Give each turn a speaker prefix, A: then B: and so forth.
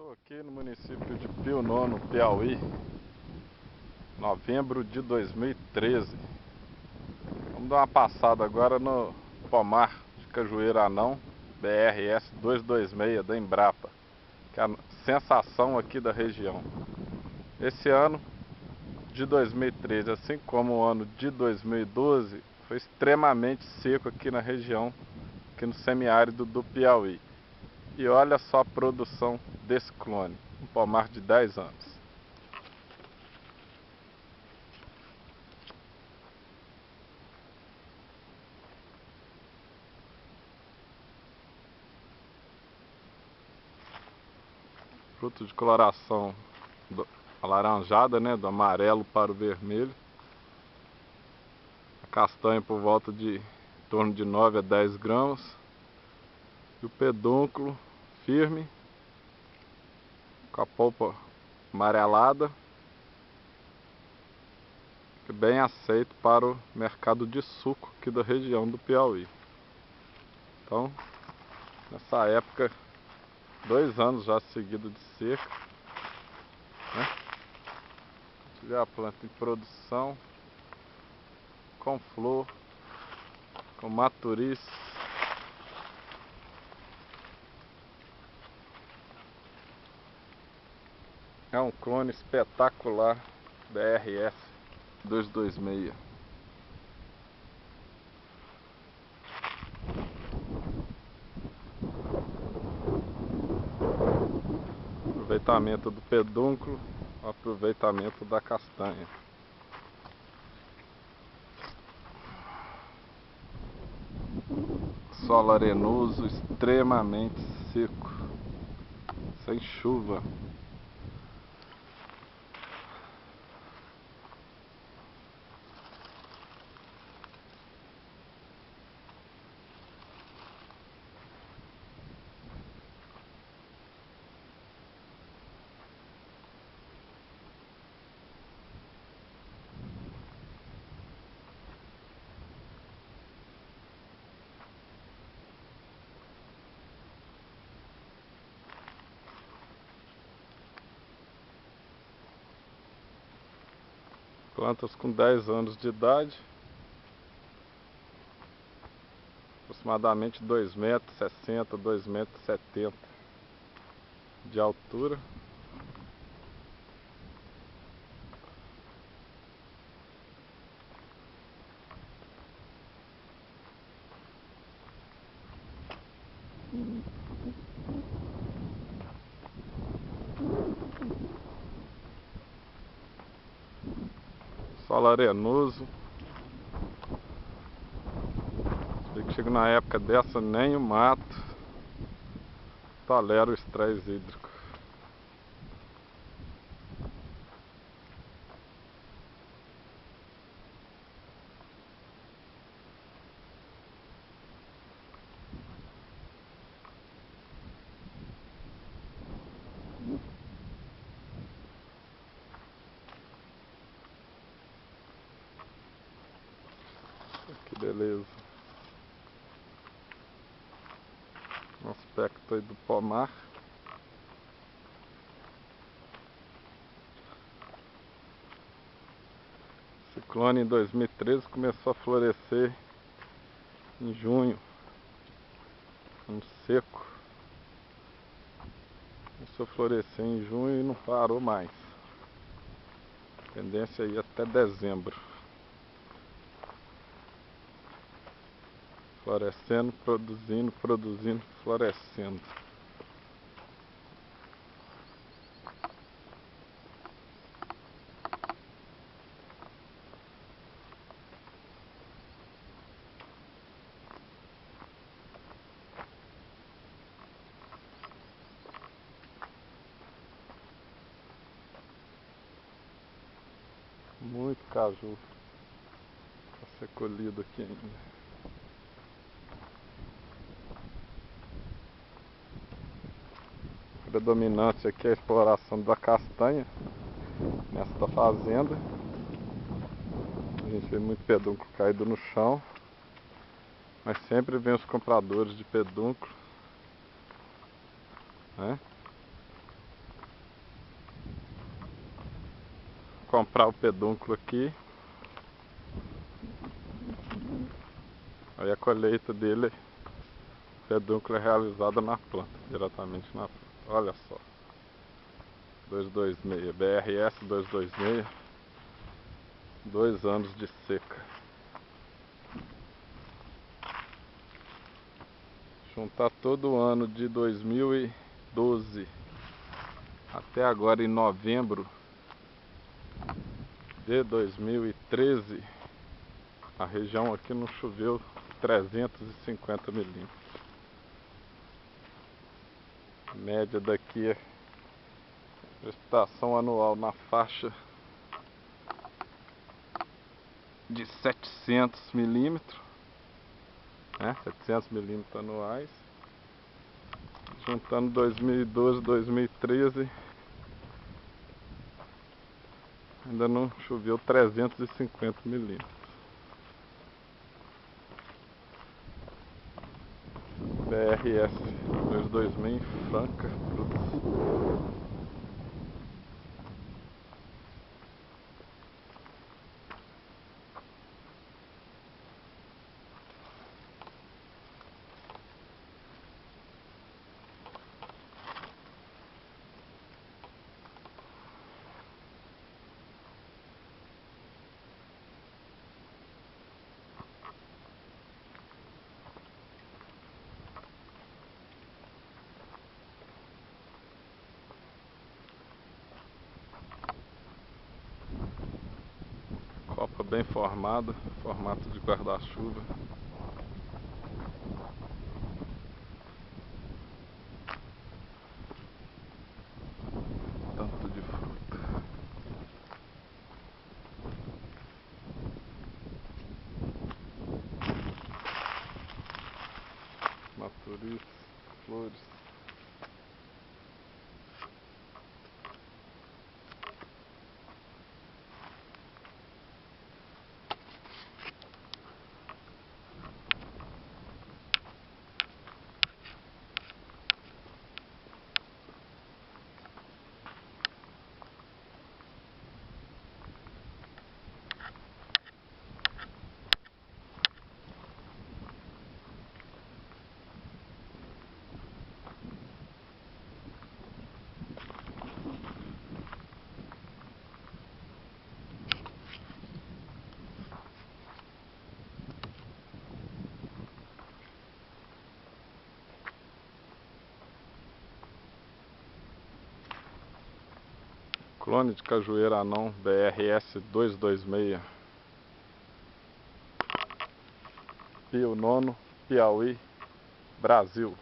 A: Estou aqui no município de Piunó, no Piauí, novembro de 2013. Vamos dar uma passada agora no pomar de Cajueiro Anão, BRS 226 da Embrapa, que é a sensação aqui da região. Esse ano de 2013, assim como o ano de 2012, foi extremamente seco aqui na região, aqui no semiárido do Piauí. E olha só a produção desse clone, um pomar de 10 anos. Fruto de coloração alaranjada, né, do amarelo para o vermelho. A castanha por volta de em torno de 9 a 10 gramas. E o pedúnculo firme, com a polpa amarelada, bem aceito para o mercado de suco aqui da região do Piauí. Então, nessa época, 2 anos já seguidos de seca, né? Tive a planta em produção, com flor, com maturice. É um clone espetacular BRS 226. Aproveitamento do pedúnculo, aproveitamento da castanha. Solo arenoso, extremamente seco, sem chuva. Plantas com 10 anos de idade, aproximadamente 2,60 m, 2,70 m de altura. Solo arenoso. Que chega na época dessa, nem o mato tolera o estresse hídrico. Que beleza. Um aspecto aí do pomar. Esse clone em 2013 começou a florescer em junho, ano seco. Começou a florescer em junho e não parou mais. Tendência aí até dezembro. Florescendo, produzindo, produzindo, florescendo. Muito caju para ser colhido aqui ainda. Predominante aqui é a exploração da castanha nesta fazenda. A gente vê muito pedúnculo caído no chão, mas sempre vem os compradores de pedúnculo, né? comprar o pedúnculo aqui. Aí a colheita dele, o pedúnculo é realizada na planta, diretamente na planta. Olha só. 226, BRS 226, 2 anos de seca. Juntar todo o ano de 2012 até agora em novembro de 2013, a região aqui não choveu 350 milímetros. A média daqui é precipitação anual na faixa de 700 milímetros, né? 700 milímetros anuais. Juntando 2012 e 2013, ainda não choveu 350 milímetros. BRS 226 em Franca Cruz. Copa bem formada, formato de guarda-chuva. Tanto de fruta. Maturices, flores. Clone de cajueiro anão BRS 226. Pio Nono, Piauí, Brasil.